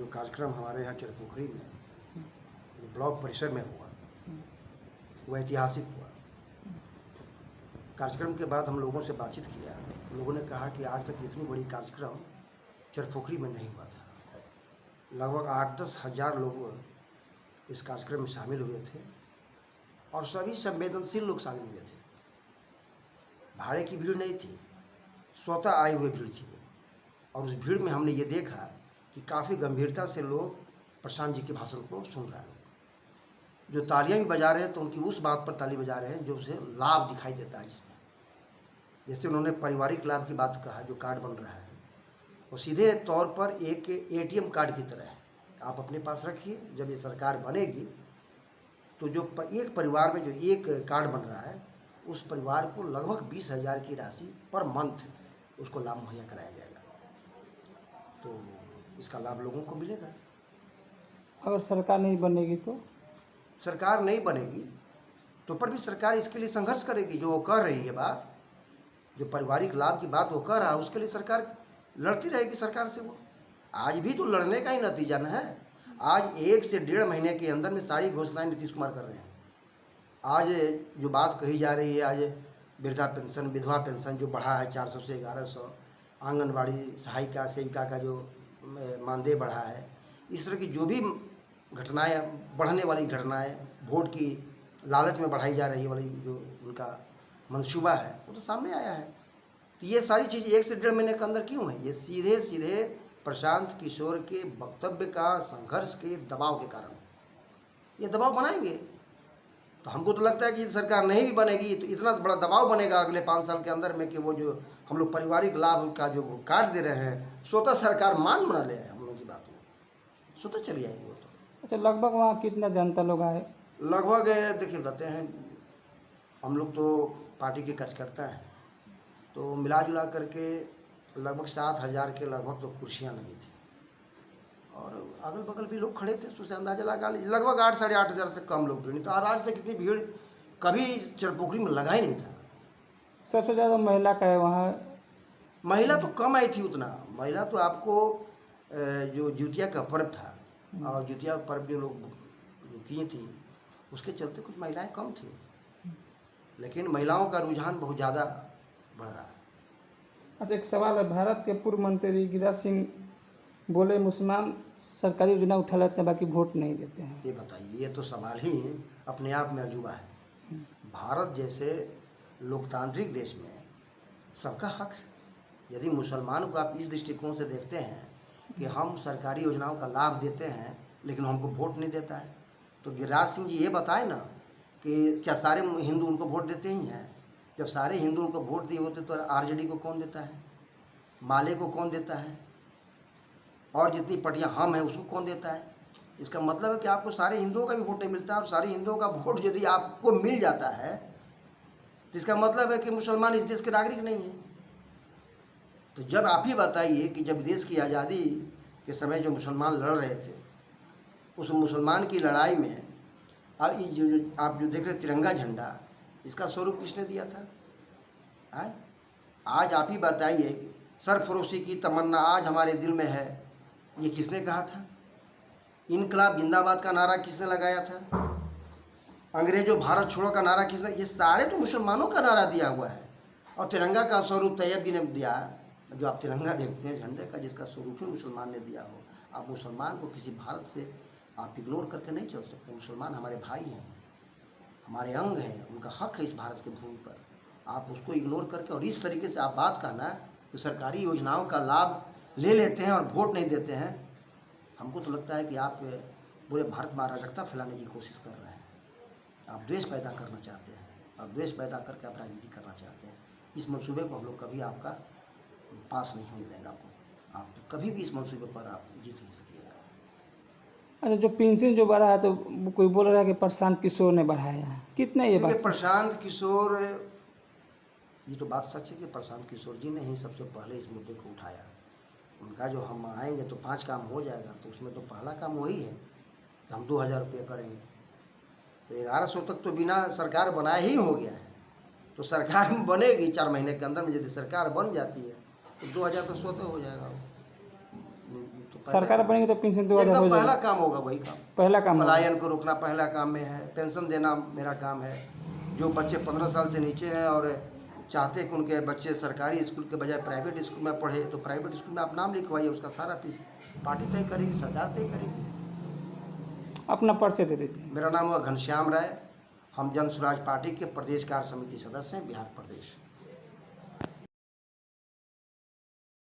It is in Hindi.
कार्यक्रम हमारे यहाँ चिरपोखरी में जो ब्लॉक परिसर में हुआ वह ऐतिहासिक हुआ। कार्यक्रम के बाद हम लोगों से बातचीत किया, लोगों ने कहा कि आज तक इतनी बड़ी कार्यक्रम चिरपोखरी में नहीं हुआ था। लगभग 8-10 हज़ार लोग इस कार्यक्रम में शामिल हुए थे और सभी संवेदनशील लोग शामिल हुए थे। भाड़े की भीड़ नहीं थी, स्वतः आए हुए भीड़ थी। और उस भीड़ में हमने ये देखा कि काफ़ी गंभीरता से लोग प्रशांत जी के भाषण को सुन रहे हैं। जो तालियां भी बजा रहे हैं तो उनकी उस बात पर ताली बजा रहे हैं जो उसे लाभ दिखाई देता है इसमें। जैसे उन्होंने पारिवारिक लाभ की बात कहा, जो कार्ड बन रहा है वो सीधे तौर पर एक ATM कार्ड की तरह है। आप अपने पास रखिए, जब ये सरकार बनेगी तो जो एक परिवार में जो एक कार्ड बन रहा है उस परिवार को लगभग 20,000 की राशि पर मंथ उसको लाभ मुहैया कराया जाएगा। तो इसका लाभ लोगों को मिलेगा। अगर सरकार नहीं बनेगी तो? सरकार नहीं बनेगी तो पर भी सरकार इसके लिए संघर्ष करेगी। जो वो कर रही है बात, जो पारिवारिक लाभ की बात वो कर रहा है, उसके लिए सरकार लड़ती रहेगी सरकार से। वो आज भी तो लड़ने का ही नतीजा न है। आज 1 से 1.5 महीने के अंदर में सारी घोषणाएं नीतीश कुमार कर रहे हैं। आज जो बात कही जा रही है, आज वृद्धा पेंशन, विधवा पेंशन जो बढ़ा है 400 से 1100, आंगनबाड़ी सहायिका सेविका का जो मानदेय बढ़ा है, इस तरह की जो भी घटनाएं, बढ़ने वाली घटनाएं, वोट की लालच में बढ़ाई जा रही वाली जो उनका मंसूबा है वो तो सामने आया है। तो ये सारी चीज़ 1 से 1.5 महीने के अंदर क्यों है? ये सीधे सीधे प्रशांत किशोर के वक्तव्य का, संघर्ष के दबाव के कारण ये दबाव बनाएंगे। तो हमको तो लगता है कि सरकार नहीं भी बनेगी तो इतना बड़ा दबाव बनेगा अगले 5 साल के अंदर में कि वो जो हम लोग पारिवारिक लाभ का जो कार्ड दे रहे हैं स्वतः सरकार मान बना ले हम लोग की बात में, स्वतः चली आएगी वो तो। अच्छा, लगभग वहाँ कितना जनता लोग आए? लगभग देखिए बताते हैं, हम लोग तो पार्टी के कार्यकर्ता हैं, तो मिला जुला करके लगभग 7,000 के लगभग तो कुर्सियाँ लगी थी और अगल बगल भी लोग खड़े थे। उससे अंदाजा लगा लीजिए लगभग 8-8,5 हज़ार से कम लोग भीड़ नहीं। तो आज तक इतनी भीड़ कभी चिरपोखरी में लगा ही नहीं था। सबसे ज़्यादा महिला का है वहाँ? महिला तो कम आई थी उतना। महिला तो आपको जो ज्योतिया का पर्व था और ज्योतिया पर्व जो लोग जो किए थी उसके चलते कुछ महिलाएं कम थी, लेकिन महिलाओं का रुझान बहुत ज़्यादा बढ़ रहा है। अच्छा, एक सवाल है। भारत के पूर्व मंत्री गिरिराज सिंह बोले मुसलमान सरकारी योजना उठा लेते हैं बाकी वोट नहीं देते हैं। ये बताइए, ये तो सवाल ही अपने आप में अजूबा है। भारत जैसे लोकतांत्रिक देश में सबका हक है। यदि मुसलमानों को आप इस दृष्टिकोण से देखते हैं कि हम सरकारी योजनाओं का लाभ देते हैं लेकिन हमको वोट नहीं देता है, तो गिरिराज सिंह जी ये बताए ना कि क्या सारे हिंदू उनको वोट देते ही हैं? जब सारे हिंदू उनको वोट दिए होते तो RJD को कौन देता है, माले को कौन देता है, और जितनी पटियाँ हम हैं उसको कौन देता है? इसका मतलब है कि आपको सारे हिंदुओं का भी वोट नहीं मिलता। और सारे हिंदुओं का वोट यदि आपको मिल जाता है तो इसका मतलब है कि मुसलमान इस देश के नागरिक नहीं है। तो जब आप ही बताइए कि जब देश की आज़ादी के समय जो मुसलमान लड़ रहे थे, उस मुसलमान की लड़ाई में अब आप जो देख रहे तिरंगा झंडा, इसका स्वरूप किसने दिया था? आज आप ही बताइए, सरफरोशी की तमन्ना आज हमारे दिल में है, ये किसने कहा था? इनकलाब जिंदाबाद का नारा किसने लगाया था? अंग्रेजों भारत छोड़ो का नारा किसने? ये सारे तो मुसलमानों का नारा दिया हुआ है। और तिरंगा का स्वरूप तैयब जी ने दिया, जो आप तिरंगा देखते हैं झंडे का, जिसका स्वरूप ही मुसलमान ने दिया हो। आप मुसलमान को किसी भारत से आप इग्नोर करके नहीं चल सकते। मुसलमान हमारे भाई हैं, हमारे अंग हैं, उनका हक है इस भारत की भूमि पर। आप उसको इग्नोर करके और इस तरीके से आप बात कहना कि सरकारी योजनाओं का लाभ ले लेते हैं और वोट नहीं देते हैं, हमको तो लगता है कि आप पूरे भारत में अराजकता फैलाने की कोशिश कर रहे हैं। आप द्वेष पैदा करना चाहते हैं और द्वेष पैदा करके आप राजनीति करना चाहते हैं। इस मंसूबे को हम लोग कभी आपका पास नहीं होने देंगे। आपको आप कभी भी इस मंसूबे पर आप जीत नहीं सकिएगा। अच्छा, जो पेंशन जो बढ़ा है तो कोई बोल रहा है कि प्रशांत किशोर ने बढ़ाया है, कितना ये बात? प्रशांत किशोर, ये तो बात सच है कि प्रशांत किशोर जी ने ही सबसे पहले इस मुद्दे को उठाया। उनका जो हम आएंगे तो 5 काम हो जाएगा, तो उसमें तो पहला काम वही है कि हम 2,000 रुपये करेंगे। तो 1100 तक तो बिना सरकार बनाए ही हो गया है। तो सरकार बनेगी 4 महीने के अंदर में, यदि सरकार बन जाती है तो 2,000 तो स्वतः हो जाएगा। तो सरकार बनेगी तो पेंशन 2000 हो एकदम पहला जाएगा। काम होगा वही काम। पहला काम होगा। पलायन को रोकना पहला काम में है। पेंशन देना मेरा काम है। जो बच्चे 15 साल से नीचे हैं और चाहते हैं कि उनके बच्चे सरकारी स्कूल के बजाय प्राइवेट स्कूल में पढ़े, तो प्राइवेट स्कूल में आप नाम लिखवाइए, उसका सारा फीस पार्टी तय करेगी, सरकार तय करेगी। अपना परिचय दे दीजिए। मेरा नाम हुआ घनश्याम राय। हम जन स्वराज पार्टी के प्रदेश कार्य समिति सदस्य हैं, बिहार प्रदेश।